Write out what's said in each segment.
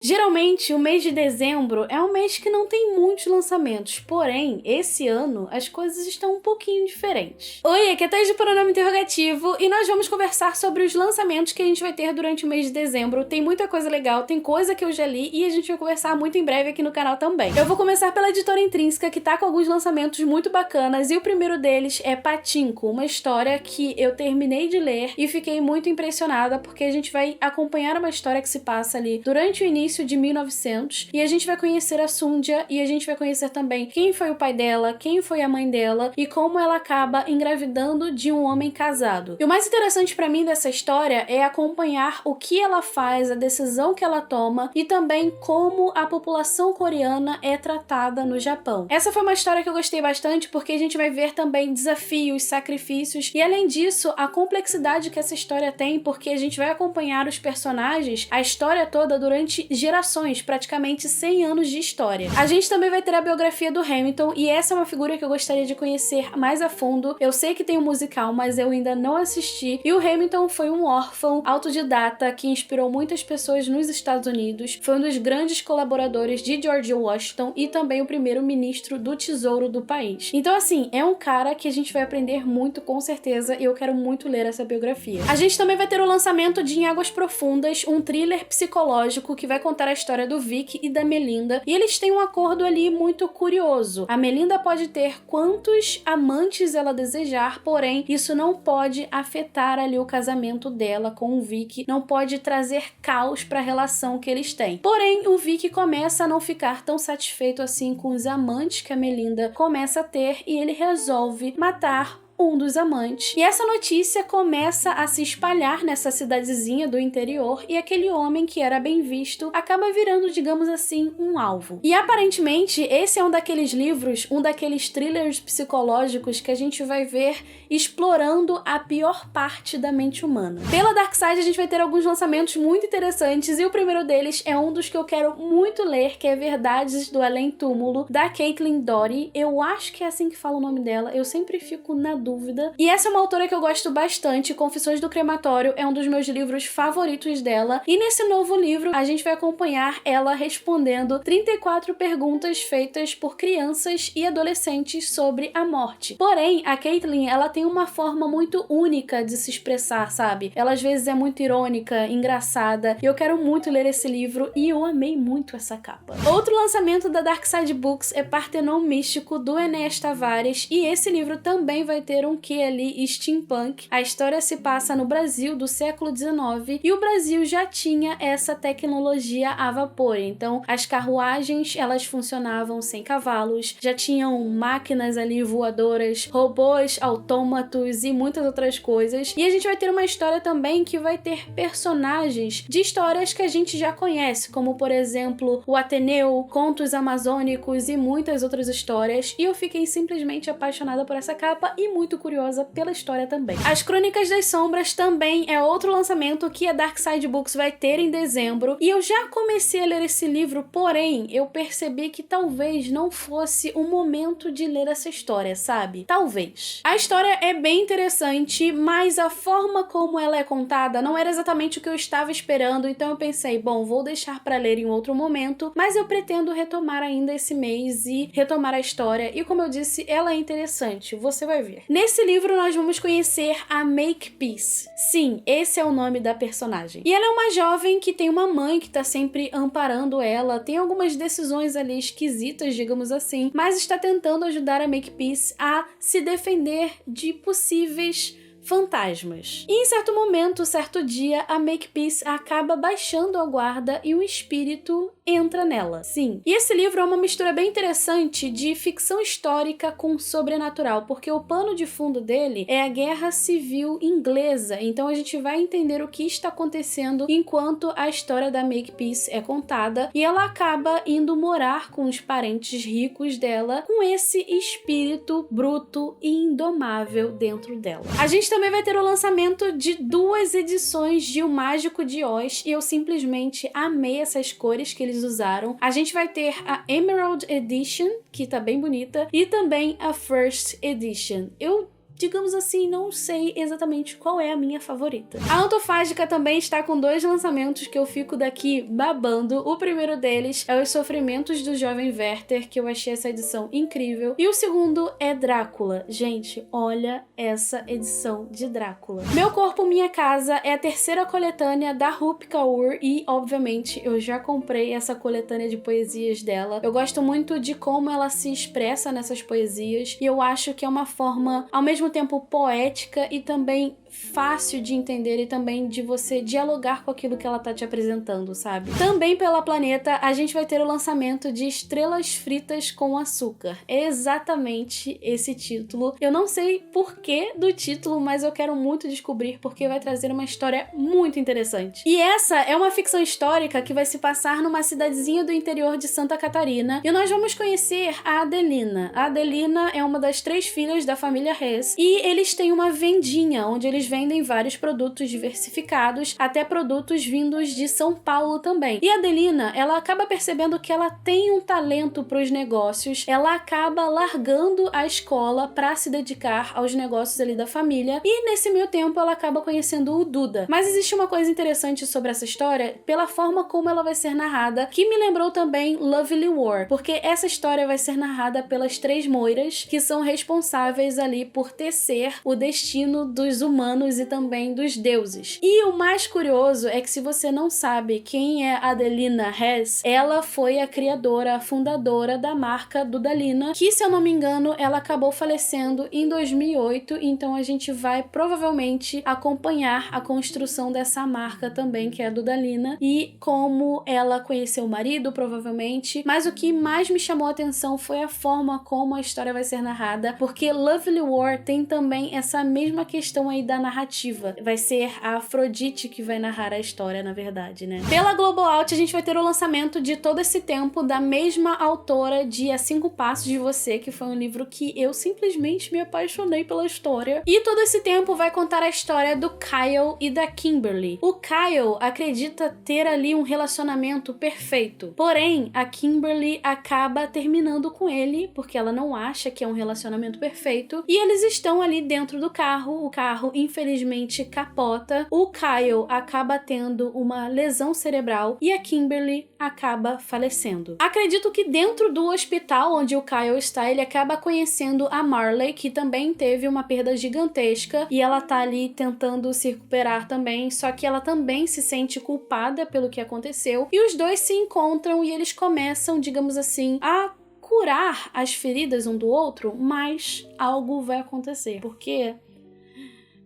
Geralmente, o mês de dezembro é um mês que não tem muitos lançamentos, porém, esse ano as coisas estão um pouquinho diferentes. Oi, aqui é Thaís do Pronome Interrogativo e nós vamos conversar sobre os lançamentos que a gente vai ter durante o mês de dezembro. Tem muita coisa legal, tem coisa que eu já li e a gente vai conversar muito em breve aqui no canal também. Eu vou começar pela Editora Intrínseca, que tá com alguns lançamentos muito bacanas, e o primeiro deles é Pachinko, uma história que eu terminei de ler e fiquei muito impressionada porque a gente vai acompanhar uma história que se passa ali durante o início de 1900 e a gente vai conhecer a Sundia e a gente vai conhecer também quem foi o pai dela, quem foi a mãe dela e como ela acaba engravidando de um homem casado. E o mais interessante pra mim dessa história é acompanhar o que ela faz, a decisão que ela toma e também como a população coreana é tratada no Japão. Essa foi uma história que eu gostei bastante porque a gente vai ver também desafios, sacrifícios e, além disso, a complexidade que essa história tem, porque a gente vai acompanhar os personagens, a história toda durante gerações, praticamente 100 anos de história. A gente também vai ter a biografia do Hamilton e essa é uma figura que eu gostaria de conhecer mais a fundo. Eu sei que tem um musical, mas eu ainda não assisti. E o Hamilton foi um órfão autodidata que inspirou muitas pessoas nos Estados Unidos. Foi um dos grandes colaboradores de George Washington e também o primeiro-ministro do Tesouro do país. Então, assim, é um cara que a gente vai aprender muito, com certeza, e eu quero muito ler essa biografia. A gente também vai ter o lançamento de Em Águas Profundas, um thriller psicológico que vai contar a história do Vic e da Melinda, e eles têm um acordo ali muito curioso. A Melinda pode ter quantos amantes ela desejar, porém isso não pode afetar ali o casamento dela com o Vic, não pode trazer caos para a relação que eles têm. Porém, o Vic começa a não ficar tão satisfeito assim com os amantes que a Melinda começa a ter e ele resolve matar um dos amantes. E essa notícia começa a se espalhar nessa cidadezinha do interior e aquele homem que era bem visto acaba virando, digamos assim, um alvo. E aparentemente esse é um daqueles livros, um daqueles thrillers psicológicos que a gente vai ver explorando a pior parte da mente humana. Pela Dark Side a gente vai ter alguns lançamentos muito interessantes e o primeiro deles é um dos que eu quero muito ler, que é Verdades do Além Túmulo, da Caitlin Doughty. Eu acho que é assim que fala o nome dela, eu sempre fico na dúvida. E essa é uma autora que eu gosto bastante. Confissões do Crematório é um dos meus livros favoritos dela. E nesse novo livro, a gente vai acompanhar ela respondendo 34 perguntas feitas por crianças e adolescentes sobre a morte. Porém, a Caitlin, ela tem uma forma muito única de se expressar, sabe? Ela às vezes é muito irônica, engraçada. E eu quero muito ler esse livro e eu amei muito essa capa. Outro lançamento da Dark Side Books é Partenon Místico, do Enéas Tavares. E esse livro também vai ter um quê ali steampunk. A história se passa no Brasil do século XIX e o Brasil já tinha essa tecnologia a vapor. Então, as carruagens, elas funcionavam sem cavalos, já tinham máquinas ali voadoras, robôs, autômatos e muitas outras coisas. E a gente vai ter uma história também que vai ter personagens de histórias que a gente já conhece, como por exemplo, o Ateneu, Contos Amazônicos e muitas outras histórias. E eu fiquei simplesmente apaixonada por essa capa e muito curiosa pela história também. As Crônicas das Sombras também é outro lançamento que a Dark Side Books vai ter em dezembro, e eu já comecei a ler esse livro, porém eu percebi que talvez não fosse o momento de ler essa história, sabe? Talvez. A história é bem interessante, mas a forma como ela é contada não era exatamente o que eu estava esperando, então eu pensei, bom, vou deixar para ler em outro momento, mas eu pretendo retomar ainda esse mês e retomar a história, e como eu disse, ela é interessante, você vai ver. Nesse livro nós vamos conhecer a Makepeace. Sim, esse é o nome da personagem. E ela é uma jovem que tem uma mãe que tá sempre amparando ela, tem algumas decisões ali esquisitas, digamos assim, mas está tentando ajudar a Makepeace a se defender de possíveis fantasmas. E em certo momento, certo dia, a Makepeace acaba baixando a guarda e um espírito entra nela. Sim. E esse livro é uma mistura bem interessante de ficção histórica com sobrenatural, porque o pano de fundo dele é a Guerra Civil Inglesa, então a gente vai entender o que está acontecendo enquanto a história da Makepeace é contada, e ela acaba indo morar com os parentes ricos dela, com esse espírito bruto e indomável dentro dela. A gente também vai ter o lançamento de 2 edições de O Mágico de Oz, e eu simplesmente amei essas cores que eles usaram. A gente vai ter a Emerald Edition, que tá bem bonita, e também a First Edition. Eu digamos assim, não sei exatamente qual é a minha favorita. A Antofágica também está com 2 lançamentos que eu fico daqui babando. O primeiro deles é Os Sofrimentos do Jovem Werther, que eu achei essa edição incrível. E o segundo é Drácula. Gente, olha essa edição de Drácula. Meu Corpo, Minha Casa é a 3ª coletânea da Rupi Kaur e, obviamente, eu já comprei essa coletânea de poesias dela. Eu gosto muito de como ela se expressa nessas poesias e eu acho que é uma forma, ao mesmo tempo, poética e também fácil de entender e também de você dialogar com aquilo que ela tá te apresentando, sabe? Também pela Planeta, a gente vai ter o lançamento de Estrelas Fritas com Açúcar. É exatamente esse título. Eu não sei porquê do título, mas eu quero muito descobrir porque vai trazer uma história muito interessante. E essa é uma ficção histórica que vai se passar numa cidadezinha do interior de Santa Catarina e nós vamos conhecer a Adelina. A Adelina é uma das 3 filhas da família Hess e eles têm uma vendinha onde eles vendem vários produtos diversificados, até produtos vindos de São Paulo também. E a Adelina, ela acaba percebendo que ela tem um talento para os negócios, ela acaba largando a escola para se dedicar aos negócios ali da família e nesse meio tempo ela acaba conhecendo o Duda. Mas existe uma coisa interessante sobre essa história pela forma como ela vai ser narrada, que me lembrou também Lovely War, porque essa história vai ser narrada pelas 3 moiras que são responsáveis ali por tecer o destino dos humanos e também dos deuses. E o mais curioso é que se você não sabe quem é Adelina Hess, ela foi a criadora, a fundadora da marca Dudalina, que se eu não me engano, ela acabou falecendo em 2008, então a gente vai provavelmente acompanhar a construção dessa marca também, que é a Dudalina, e como ela conheceu o marido, provavelmente, mas o que mais me chamou a atenção foi a forma como a história vai ser narrada, porque Lovely War tem também essa mesma questão aí da narrativa. Vai ser a Afrodite que vai narrar a história, na verdade, né? Pela Global Out, a gente vai ter o lançamento de Todo Esse Tempo da mesma autora de A 5 Passos de Você, que foi um livro que eu simplesmente me apaixonei pela história. E Todo Esse Tempo vai contar a história do Kyle e da Kimberly. O Kyle acredita ter ali um relacionamento perfeito, porém, a Kimberly acaba terminando com ele, porque ela não acha que é um relacionamento perfeito, e eles estão ali dentro do carro, o carro infelizmente capota, o Kyle acaba tendo uma lesão cerebral e a Kimberly acaba falecendo. Acredito que dentro do hospital onde o Kyle está, ele acaba conhecendo a Marley, que também teve uma perda gigantesca e ela tá ali tentando se recuperar também, só que ela também se sente culpada pelo que aconteceu e os dois se encontram e eles começam, digamos assim, a curar as feridas um do outro, mas algo vai acontecer, porque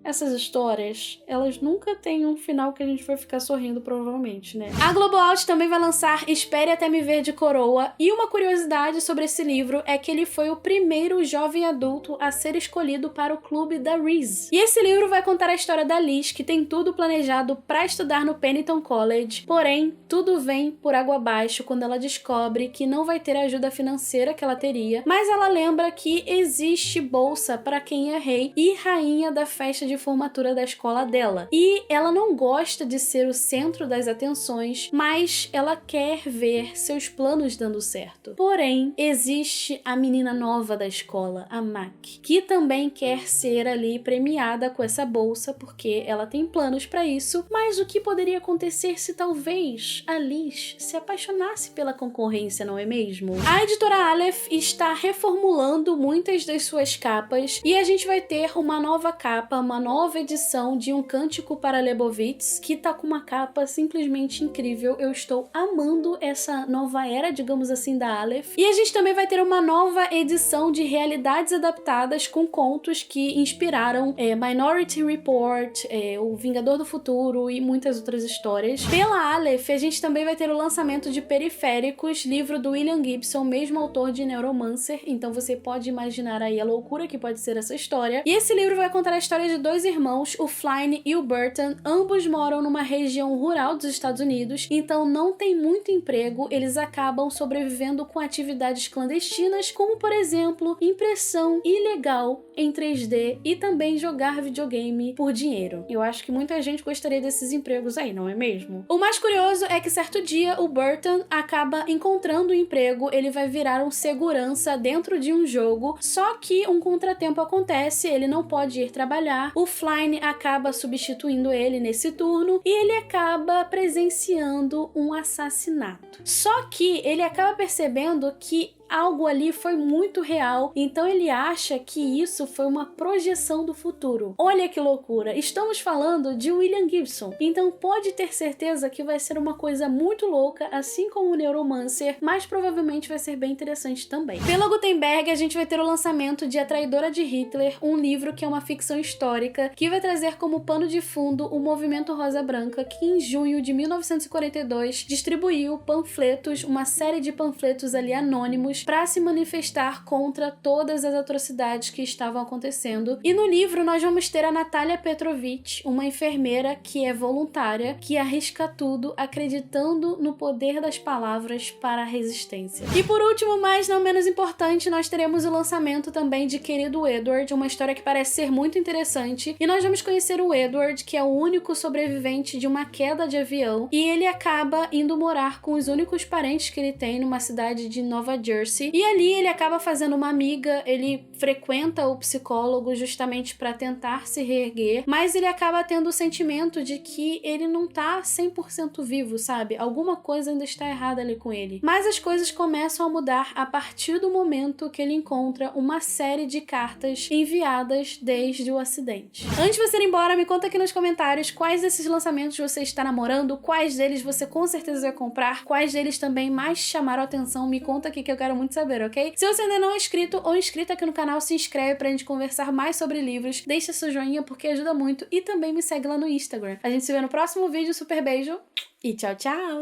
essas histórias, elas nunca têm um final que a gente vai ficar sorrindo, provavelmente, né? A Global Out também vai lançar Espere Até Me Ver de Coroa, e uma curiosidade sobre esse livro é que ele foi o primeiro jovem adulto a ser escolhido para o clube da Reese. E esse livro vai contar a história da Liz, que tem tudo planejado para estudar no Pennington College, porém, tudo vem por água abaixo quando ela descobre que não vai ter a ajuda financeira que ela teria, mas ela lembra que existe bolsa para quem é rei e rainha da festa de formatura da escola dela. E ela não gosta de ser o centro das atenções, mas ela quer ver seus planos dando certo. Porém, existe a menina nova da escola, a Mac, que também quer ser ali premiada com essa bolsa, porque ela tem planos para isso, mas o que poderia acontecer se talvez a Liz se apaixonasse pela concorrência, não é mesmo? A editora Aleph está reformulando muitas das suas capas e a gente vai ter uma nova capa, uma nova edição de Um Cântico para Lebovitz, que tá com uma capa simplesmente incrível. Eu estou amando essa nova era, digamos assim, da Aleph. E a gente também vai ter uma nova edição de realidades adaptadas com contos que inspiraram Minority Report, O Vingador do Futuro e muitas outras histórias. Pela Aleph, a gente também vai ter o lançamento de Periféricos, livro do William Gibson, mesmo autor de Neuromancer, então você pode imaginar aí a loucura que pode ser essa história. E esse livro vai contar a história de 2 dois irmãos, o Flynn e o Burton, ambos moram numa região rural dos Estados Unidos, então não tem muito emprego, eles acabam sobrevivendo com atividades clandestinas, como por exemplo, impressão ilegal em 3D e também jogar videogame por dinheiro. Eu acho que muita gente gostaria desses empregos aí, não é mesmo? O mais curioso é que certo dia o Burton acaba encontrando um emprego, ele vai virar um segurança dentro de um jogo, só que um contratempo acontece, ele não pode ir trabalhar, o Flynn acaba substituindo ele nesse turno e ele acaba presenciando um assassinato. Só que ele acaba percebendo que algo ali foi muito real, então ele acha que isso foi uma projeção do futuro. Olha que loucura, estamos falando de William Gibson, então pode ter certeza que vai ser uma coisa muito louca, assim como o Neuromancer, mas provavelmente vai ser bem interessante também. Pela Gutenberg, a gente vai ter o lançamento de A Traidora de Hitler, um livro que é uma ficção histórica, que vai trazer como pano de fundo o movimento Rosa Branca, que em junho de 1942 distribuiu panfletos, uma série de panfletos ali anônimos, para se manifestar contra todas as atrocidades que estavam acontecendo. E no livro nós vamos ter a Natália Petrovich, uma enfermeira que é voluntária, que arrisca tudo acreditando no poder das palavras para a resistência. E por último, mas não menos importante, nós teremos o lançamento também de Querido Edward, uma história que parece ser muito interessante, e nós vamos conhecer o Edward, que é o único sobrevivente de uma queda de avião, e ele acaba indo morar com os únicos parentes que ele tem numa cidade de Nova Jersey. E ali ele acaba fazendo uma amiga, ele frequenta o psicólogo justamente para tentar se reerguer, mas ele acaba tendo o sentimento de que ele não tá 100% vivo, sabe? Alguma coisa ainda está errada ali com ele. Mas as coisas começam a mudar a partir do momento que ele encontra uma série de cartas enviadas desde o acidente. Antes de você ir embora, me conta aqui nos comentários quais desses lançamentos você está namorando, quais deles você com certeza vai comprar, quais deles também mais chamaram a atenção, me conta aqui que eu quero muito saber, ok? Se você ainda não é inscrito ou inscrita aqui no canal, se inscreve pra gente conversar mais sobre livros, deixa seu joinha porque ajuda muito e também me segue lá no Instagram. A gente se vê no próximo vídeo, super beijo e tchau, tchau!